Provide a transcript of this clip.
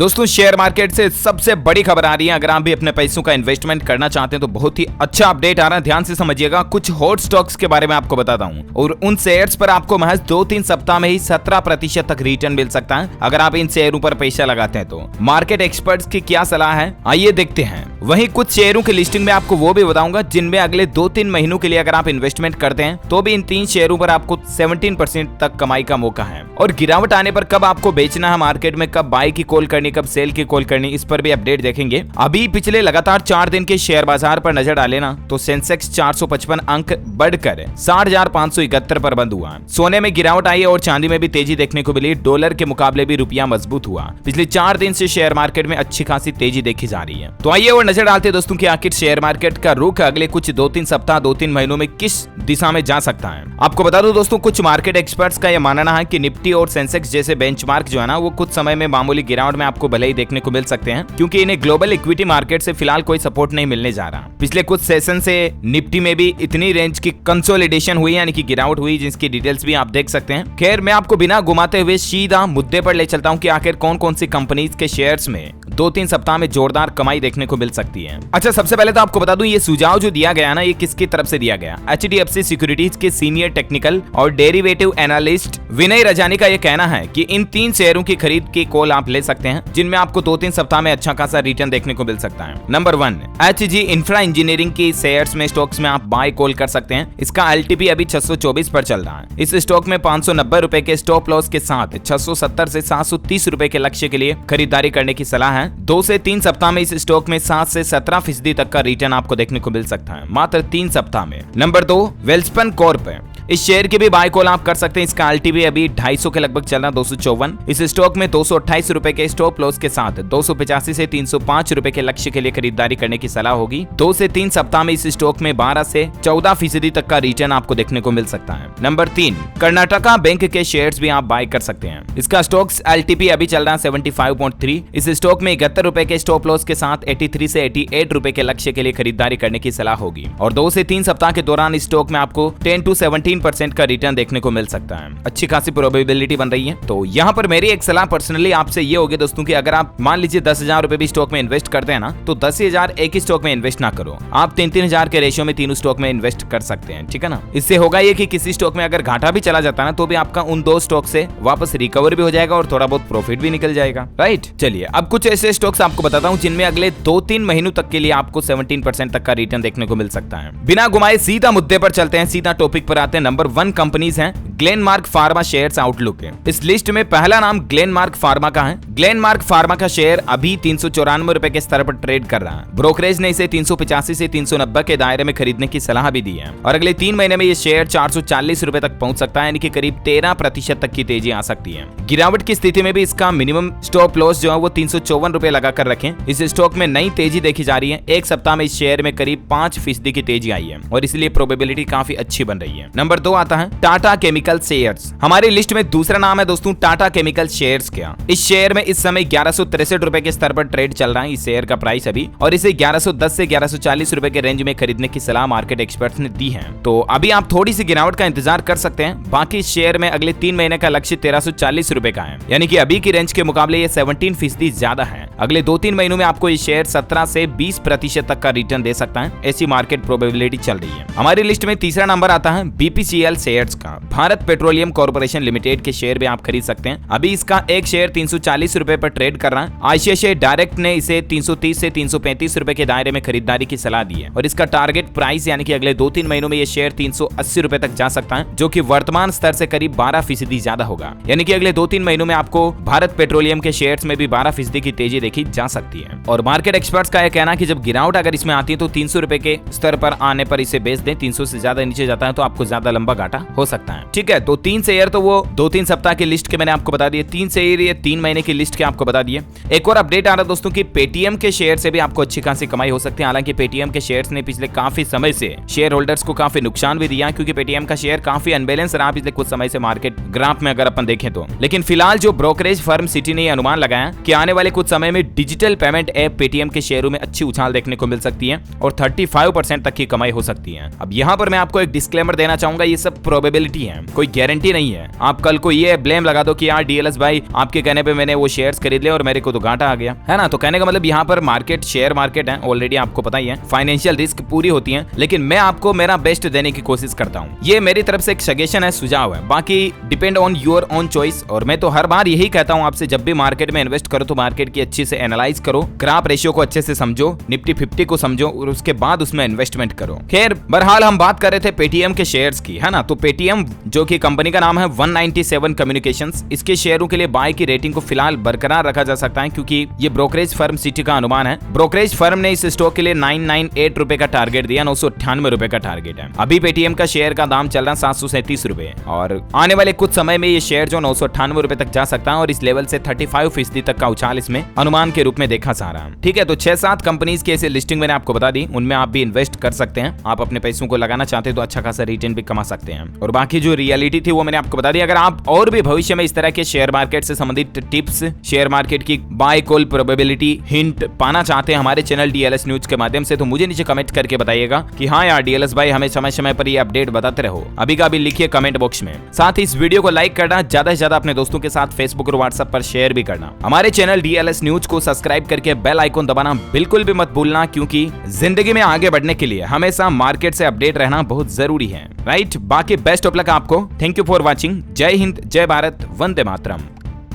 दोस्तों share market से सबसे बड़ी खबर आ रही है। अगर आप भी अपने पैसों का इन्वेस्टमेंट करना चाहते हैं तो बहुत ही अच्छा अपडेट आ रहा है, ध्यान से समझिएगा। कुछ हॉट स्टॉक्स के बारे में आपको बताता हूं और उन शेयर्स पर आपको महज 2-3 सप्ताह में ही 17% तक रिटर्न मिल सकता है अगर आप इन शेयरों पर पैसा लगाते हैं तो। मार्केट एक्सपर्ट्स की क्या सलाह है, आइए देखते हैं। वहीं कुछ शेयरों की लिस्टिंग में आपको वो भी बताऊंगा जिनमें अगले 2-3 महीनों के लिए अगर आप इन्वेस्टमेंट करते हैं तो भी इन 3 शेयरों पर आपको 17% तक कमाई का मौका है। और गिरावट आने पर कब आपको बेचना है मार्केट में, कब बाय की कॉल करनी, कब सेल की कॉल करनी, इस पर भी अपडेट देखेंगे। अभी पिछले लगातार 4 दिन के शेयर बाजार पर नजर डाले ना तो सेंसेक्स 455 अंक बढ़कर 60,571 पर बंद हुआ। सोने में गिरावट आई और चांदी में भी तेजी देखने को मिली। डॉलर के मुकाबले भी रुपया मजबूत हुआ। पिछले 4 दिन से शेयर मार्केट में अच्छी खासी तेजी देखी जा रही है। तो आइए और नजर डालते हैं दोस्तों कि आखिर शेयर मार्केट का रुख अगले कुछ 2-3 सप्ताह 2-3 महीनों में किस दिशा में जा सकता है। आपको बता दूं दोस्तों, कुछ मार्केट एक्सपर्ट्स का यह मानना है कि निफ्टी और सेंसेक्स जैसे बेंचमार्क जो है ना वो कुछ समय में मामूली गिरावट में आपको भले ही देखने को मिल सकते हैं, क्योंकि इन्हें ग्लोबल इक्विटी मार्केट से फिलहाल कोई सपोर्ट नहीं मिलने जा रहा। पिछले कुछ सेशन से निफ्टी में भी इतनी रेंज की कंसोलिडेशन हुई, यानी कि गिरावट हुई, जिसकी डिटेल्स भी आप देख सकते हैं। खैर मैं आपको बिना घुमाते हुए सीधा मुद्दे पर ले चलता हूं कि आखिर कौन कौन सी कंपनीज के शेयर्स में 2-3 सप्ताह में जोरदार कमाई देखने को मिल सकती है। अच्छा, सबसे पहले तो आपको बता दूं ये सुझाव जो दिया गया ना ये किसकी तरफ से दिया गया। HDFC सिक्योरिटीज के सीनियर टेक्निकल और डेरिवेटिव एनालिस्ट विनय रजानी का यह कहना है कि इन 3 शेयरों की खरीद की कॉल आप ले सकते हैं जिनमें आपको 2-3 सप्ताह में अच्छा खासा रिटर्न देखने को मिल सकता है। नंबर 1 HG इंफ्रा इंजीनियरिंग की शेयर्स में स्टॉक्स में आप बाय कॉल कर सकते हैं। इसका LTP अभी 624 पर चल रहा है। इस स्टॉक में 590 रुपए के स्टॉप लॉस के साथ 670 से 730 रुपए के लक्ष्य के लिए खरीदारी करने की सलाह है। 2 से 3 सप्ताह में इस स्टॉक में 7 से 17% तक का रिटर्न आपको देखने को मिल सकता है मात्र 3 सप्ताह में। नंबर 2 वेल्सपन कॉर्प है। इस शेयर की भी बाय कॉल आप कर सकते हैं। इसका LTV अभी 250 के लगभग चल रहा, 254। इस स्टॉक में 228 रुपए के स्टॉप लॉस के साथ 285 से 305 रुपए के लक्ष्य के लिए खरीदारी करने की सलाह होगी। 2 से 3 सप्ताह में इस स्टॉक में 12 से 14% तक का रिटर्न आपको देखने को मिल सकता है। नंबर 3 कर्नाटका बैंक के शेयर्स भी आप बाय कर सकते हैं। इसका स्टॉक्स LTP अभी चल रहा 75.3। इस स्टॉक में 71 रुपए के स्टॉप लॉस के साथ 83 से 88 रुपए के लक्ष्य के लिए खरीदारी करने की सलाह होगी और 2 से 3 सप्ताह के दौरान इस स्टॉक में आपको 10 to 17% का रिटर्न देखने को मिल सकता है। अच्छी खासी प्रोबेबिलिटी बन रही है। तो यहाँ पर मेरी एक सलाह पर्सनली आपसे ये होगी दोस्तों कि अगर आप मान लीजिए 10,000 रुपए भी स्टॉक में इन्वेस्ट करते हैं ना तो 10,000 एक ही स्टॉक में इन्वेस्ट ना करो। आप 3-3 हजार के रेशियो में तीनों स्टॉक में इन्वेस्ट कर सकते हैं, ठीक है ना। इससे होगा ये कि किसी स्टॉक में अगर घाटा भी चला जाता है ना तो भी आपका उन 2 स्टॉक से वापस रिकवर भी हो जाएगा और थोड़ा बहुत प्रॉफिट भी निकल जाएगा, राइट। चलिए अब कुछ ऐसे स्टॉक्स आपको बताता हूँ जिनमें अगले 2-3 महीनों तक के लिए आपको 17% तक का रिटर्न देखने को मिल सकता है। बिना घुमाए सीधा मुद्दे पर चलते हैं, सीधा टॉपिक पर आते हैं। नंबर 1 कंपनीज हैं ग्लेनमार्क फार्मा शेयर्स आउटलुक है। इस लिस्ट में पहला नाम ग्लेनमार्क फार्मा का है। ग्लेनमार्क फार्मा का शेयर अभी 394 रुपए के स्तर पर ट्रेड कर रहा है। ब्रोकरेज ने इसे 385 से 390 के दायरे में खरीदने की सलाह भी दी है और अगले 3 महीने में ये शेयर 440 रुपए तक पहुंच सकता है, यानी कि करीब 13% तक की तेजी आ सकती है। गिरावट की स्थिति में भी इसका मिनिमम स्टॉप लॉस जो है वो 354 रुपए लगाकर रखें। इस स्टॉक में नई तेजी देखी जा रही है। एक सप्ताह में इस शेयर में करीब 5% की तेजी आई है और इसलिए प्रोबेबिलिटी काफी अच्छी बन रही है। नंबर 2 आता है टाटा केमिकल शेयर्स। हमारी लिस्ट में दूसरा नाम है दोस्तों टाटा केमिकल शेयर्स का। इस शेयर में इस समय 1163 रुपए के स्तर पर ट्रेड चल रहा है इस शेयर का प्राइस अभी, और इसे 1110 से 1140 रुपए के रेंज में खरीदने की सलाह मार्केट एक्सपर्ट्स ने दी है। तो अभी आप थोड़ी सी गिरावट का इंतजार कर सकते हैं। बाकी इस शेयर में अगले 3 महीने का लक्ष्य 1340 रुपए का है, यानी कि अभी की रेंज के मुकाबले ये 17% ज्यादा है। अगले 2-3 महीनों में आपको ये शेयर 17 से 20% तक का रिटर्न दे सकता है, ऐसी मार्केट प्रोबेबिलिटी चल रही है। हमारी लिस्ट में तीसरा नंबर आता है BPCL शेयर्स का। भारत पेट्रोलियम कॉर्पोरेशन लिमिटेड के शेयर भी आप खरीद सकते हैं। अभी इसका एक शेयर 340 रुपए पर ट्रेड कर रहा है। ICICI डायरेक्ट ने इसे 330 से 335 रुपए के दायरे में खरीदारी की सलाह दी है और इसका टारगेट प्राइस यानी कि अगले 2-3 महीनों में ये शेयर 380 रुपए तक जा सकता है, जो कि वर्तमान स्तर से करीब 12% ज्यादा होगा। यानी कि अगले 2-3 महीनों में आपको भारत पेट्रोलियम के शेयर्स में भी 12% की तेजी देखी जा सकती है। और मार्केट एक्सपर्ट्स का यह कहना कि जब गिरावट अगर इसमें आती है तो 300 रुपए के स्तर पर आने पर इसे बेच दें। 300 से ज्यादा नीचे जाता है तो आपको ज्यादा लंबा घाटा हो सकता है, ठीक है। तो 3 शेयर तो वो 2-3 सप्ताह की लिस्ट के मैंने आपको बता दिए। 3 शेयर ये 3 महीने की लिस्ट के आपको बता दिए। एक और अपडेट आ रहा है दोस्तों कि पेटीएम के शेयर से भी आपको अच्छी खासी कमाई हो सकती है। हालांकि पेटीएम के शेयर्स ने पिछले काफी समय से शेयर होल्डर्स को काफी नुकसान भी दिया, क्योंकि पेटीएम का शेयर काफी अनबैलेंस रहा पिछले कुछ समय से मार्केट ग्राफ में अगर अपन देखें तो। लेकिन फिलहाल जो ब्रोकरेज फर्म सिटी ने अनुमान लगाया कि आने वाले कुछ समय में डिजिटल पेमेंट ऐप पेटीएम के शेयरों में अच्छी उछाल देखने को मिल सकती है और 35% तक की कमाई हो सकती है। अब यहाँ पर मैं आपको एक डिस्क्लेमर देना चाहूंगा कहूंगा ये सब प्रोबेबिलिटी है, कोई गारंटी नहीं है। आप कल को ये ब्लेम लगा दो कि यार डीएलएस भाई आपके कहने पे मैंने वो शेयर्स खरीद लिया और मेरे को तो घाटा आ गया, है ना। तो कहने का मतलब यहाँ पर मार्केट शेयर मार्केट है, ऑलरेडी आपको पता ही है, फाइनेंशियल रिस्क पूरी होती है, लेकिन मैं आपको मेरा बेस्ट देने की कोशिश करता हूँ। ये मेरी तरफ से एक सजेशन है, सुझाव है, बाकी depend on your own choice. और मैं तो हर बार यही कहता हूँ आपसे, जब भी मार्केट में इन्वेस्ट करो तो मार्केट की अच्छे से एनालाइज करो, ग्राफ रेशियो को अच्छे से समझो, निफ्टी 50 को समझो और उसके बाद उसमें इन्वेस्टमेंट करो। खैर बहरहाल हम बात कर रहे थे पेटीएम के शेयर्स की, है ना। तो पेटीएम जो कि कंपनी का नाम है 197 कम्युनिकेशंस, इसके शेयरों के लिए बाय की रेटिंग को फिलहाल बरकरार रखा जा सकता है, क्योंकि ये ब्रोकरेज फर्म सिटी का अनुमान है। ब्रोकरेज फर्म ने इस स्टॉक के लिए 998 रुपए का टारगेट दिया, 998 रुपए का टारगेट है। अभी पेटीएम का शेयर का दाम चल रहा है 737 रुपए और आने वाले कुछ समय में ये शेयर जो 998 रुपए तक जा सकता है और इस लेवल से 35% तक का उछाल इसमें अनुमान के रूप में देखा जा रहा है। ठीक है, तो 6-7 कंपनीज की ऐसी लिस्टिंग मैंने आपको बता दी, उनमें आप भी इन्वेस्ट कर सकते हैं। आप अपने पैसों को लगाना चाहते हैं तो अच्छा खासा रिटर्न भी कमा सकते हैं। और बाकी जो रियलिटी थी वो मैंने आपको बता दी। अगर आप और भी भविष्य में इस तरह के शेयर मार्केट से संबंधित टिप्स, शेयर मार्केट की बाय कॉल प्रोबेबिलिटी हिंट पाना चाहते हैं हमारे चैनल डीएलएस न्यूज के माध्यम से, तो मुझे नीचे कमेंट करके बताइएगा कि हाँ यार डीएलएस भाई हमें समय समय पर ये अपडेट बताते रहो। अभी का अभी लिखिए कमेंट बॉक्स में। साथ ही इस वीडियो को लाइक करना, ज्यादा से ज्यादा अपने दोस्तों के साथ फेसबुक और व्हाट्सएप पर शेयर भी करना। हमारे चैनल डीएलएस न्यूज को सब्सक्राइब करके बेल आइकन दबाना बिल्कुल भी मत भूलना, क्योंकि जिंदगी में आगे बढ़ने के लिए हमेशा मार्केट से अपडेट रहना बहुत जरूरी है, राइट। बाकी बेस्ट ऑफ लक आपको। Thank you for watching. जय हिंद, जय भारत, वंदे मातरम।